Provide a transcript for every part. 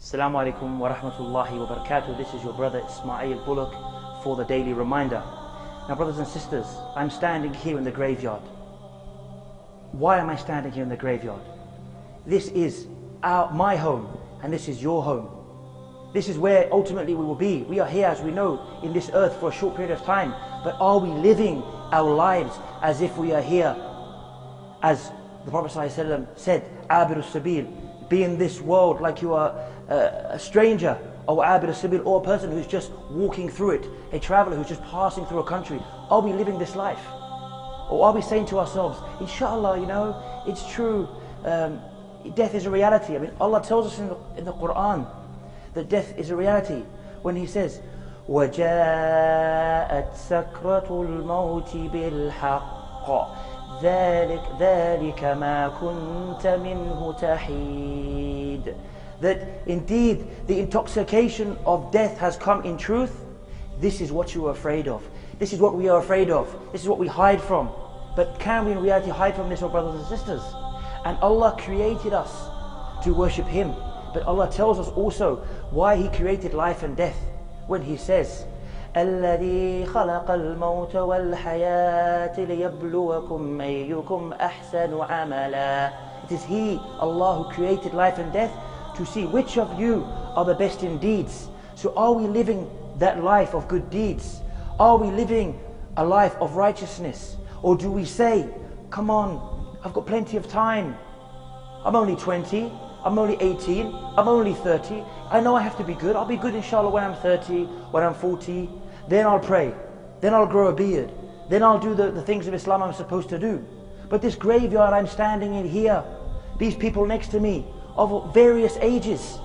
Assalamu alaikum wa rahmatullahi wa barakatuh. This is your brother Ismail Bullock for the daily reminder. Now, brothers and sisters, I'm standing here in the graveyard. Why am I standing here in the graveyard? This is my home, and this is your home. This is where ultimately we will be. We are here, as we know, in this earth for a short period of time. But are we living our lives as if we are here? As the Prophet ﷺ said, Abir Sabil, be in this world like you are a stranger, or Abir Sabil, or a person who's just walking through it, a traveler who's just passing through a country. Are we living this life? Or are we saying to ourselves, inshallah, it's true, death is a reality. I mean, Allah tells us in the Quran that death is a reality when He says, وَجَاءَتْ سَكْرَةُ الْمَوْتِ بِالْحَقِّ ذَلِكَ مَا كُنْتَ مِنْهُ تَحِيدٌ. That indeed the intoxication of death has come in truth. This is what you are afraid of. This is what we are afraid of. This is what we hide from. But can we in reality hide from this, our brothers and sisters? And Allah created us to worship Him. But Allah tells us also why He created life and death when He says, الذي خلق الموت والحياة ليبلوكم أيكم أحسن عملا. It is He, Allah, who created life and death to see which of you are the best in deeds. So are we living that life of good deeds? Are we living a life of righteousness? Or do we say, come on, I've got plenty of time. I'm only 20, I'm only 18, I'm only 30. I know I have to be good. I'll be good inshallah when I'm 30, when I'm 40. Then I'll pray. Then I'll grow a beard. Then I'll do the things of Islam I'm supposed to do. But this graveyard I'm standing in here, these people next to me, of various ages,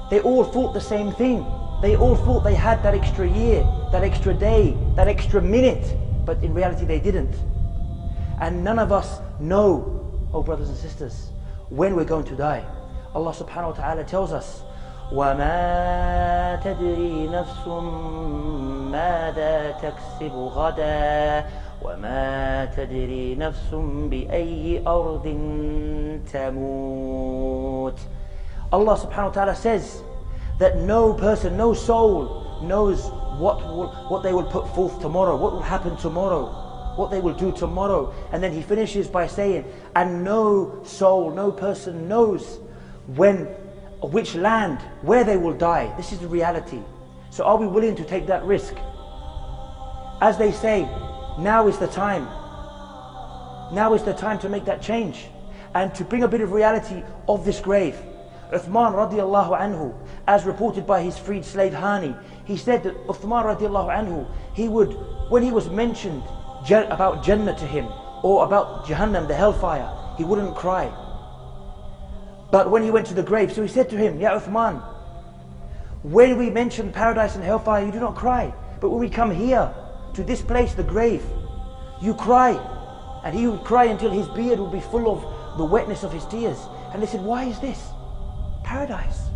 they all thought the same thing. They all thought they had that extra year, that extra day, that extra minute. But in reality they didn't. And none of us know, oh brothers and sisters, when we're going to die. Allah subhanahu wa ta'ala tells us, وَمَا تَدْرِي نَفْسٌ مَاذَا تَكْسِبُ غَدًا وَمَا تَدْرِي نَفْسٌ بِأَيِّ أَرْضٍ تَمُوتُ. Allah subhanahu wa ta'ala says that no person, no soul knows what they will put forth tomorrow, what will happen tomorrow, what they will do tomorrow. And then He finishes by saying, and no soul, no person knows which land, where they will die. This is the reality. So are we willing to take that risk? As they say, now is the time. Now is the time to make that change and to bring a bit of reality of this grave. Uthman radiallahu anhu, as reported by his freed slave Hani, he said that Uthman radiallahu anhu, he would, when he was mentioned about Jannah to him or about Jahannam, the hellfire, he wouldn't cry. But when he went to the grave, so he said to him, Ya Uthman, when we mention paradise and hellfire, you do not cry. But when we come here, to this place, the grave, you cry. And he would cry until his beard would be full of the wetness of his tears. And they said, why is this? Paradise.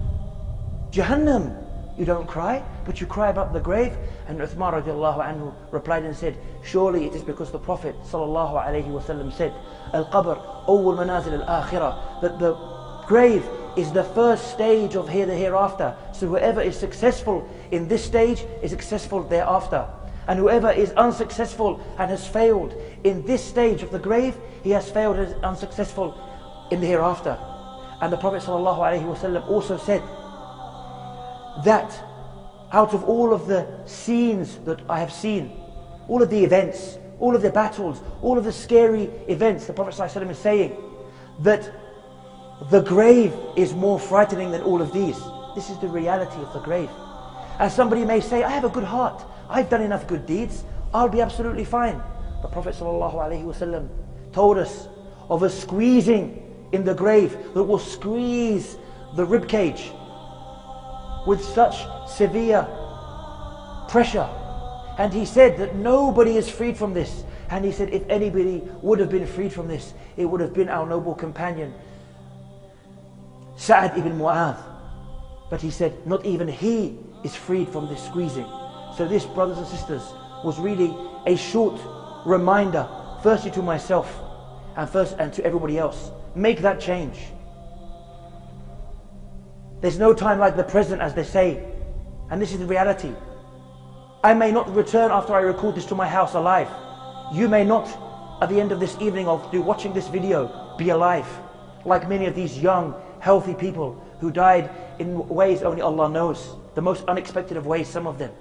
Jahannam, you don't cry, but you cry about the grave. And Uthman radiallahu anhu replied and said, surely it is because the Prophet sallallahu alayhi wasallam said, Al-Qabr, awwal manazil al-akhirah, that the grave is the first stage of the hereafter. So whoever is successful in this stage is successful thereafter. And whoever is unsuccessful and has failed in this stage of the grave, he has failed and is unsuccessful in the hereafter. And the Prophet ﷺ also said that out of all of the scenes that I have seen, all of the events, all of the battles, all of the scary events, the Prophet ﷺ is saying that the grave is more frightening than all of these. This is the reality of the grave. And somebody may say, I have a good heart, I've done enough good deeds, I'll be absolutely fine. The Prophet ﷺ told us of a squeezing in the grave that will squeeze the rib cage with such severe pressure. And He said that nobody is freed from this. And He said if anybody would have been freed from this, it would have been our noble companion Sa'ad ibn Mu'adh. But He said not even he is freed from this squeezing. So this, brothers and sisters, was really a short reminder, firstly to myself and to everybody else. Make that change. There's no time like the present, as they say. And this is the reality. I may not return after I record this to my house alive. You may not, at the end of this evening of watching this video, be alive. Like many of these young, healthy people who died in ways only Allah knows. The most unexpected of ways, some of them.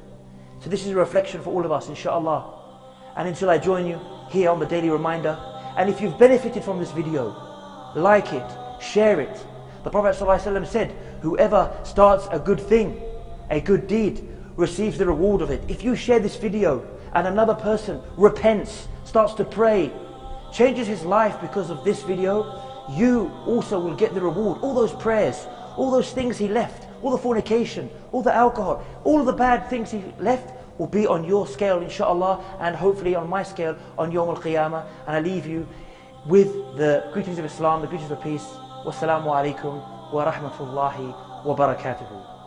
So this is a reflection for all of us, inshallah. And until I join you here on the Daily Reminder. And if you've benefited from this video, like it, share it. The Prophet ﷺ said, whoever starts a good thing, a good deed, receives the reward of it. If you share this video and another person repents, starts to pray, changes his life because of this video, you also will get the reward. All those prayers, all those things he left, all the fornication, all the alcohol, all of the bad things he left will be on your scale, inshallah, and hopefully on my scale on Yawm al-Qiyamah. And I leave you with the greetings of Islam, the greetings of peace. Wassalamu alaikum wa rahmatullahi wa barakatuhu.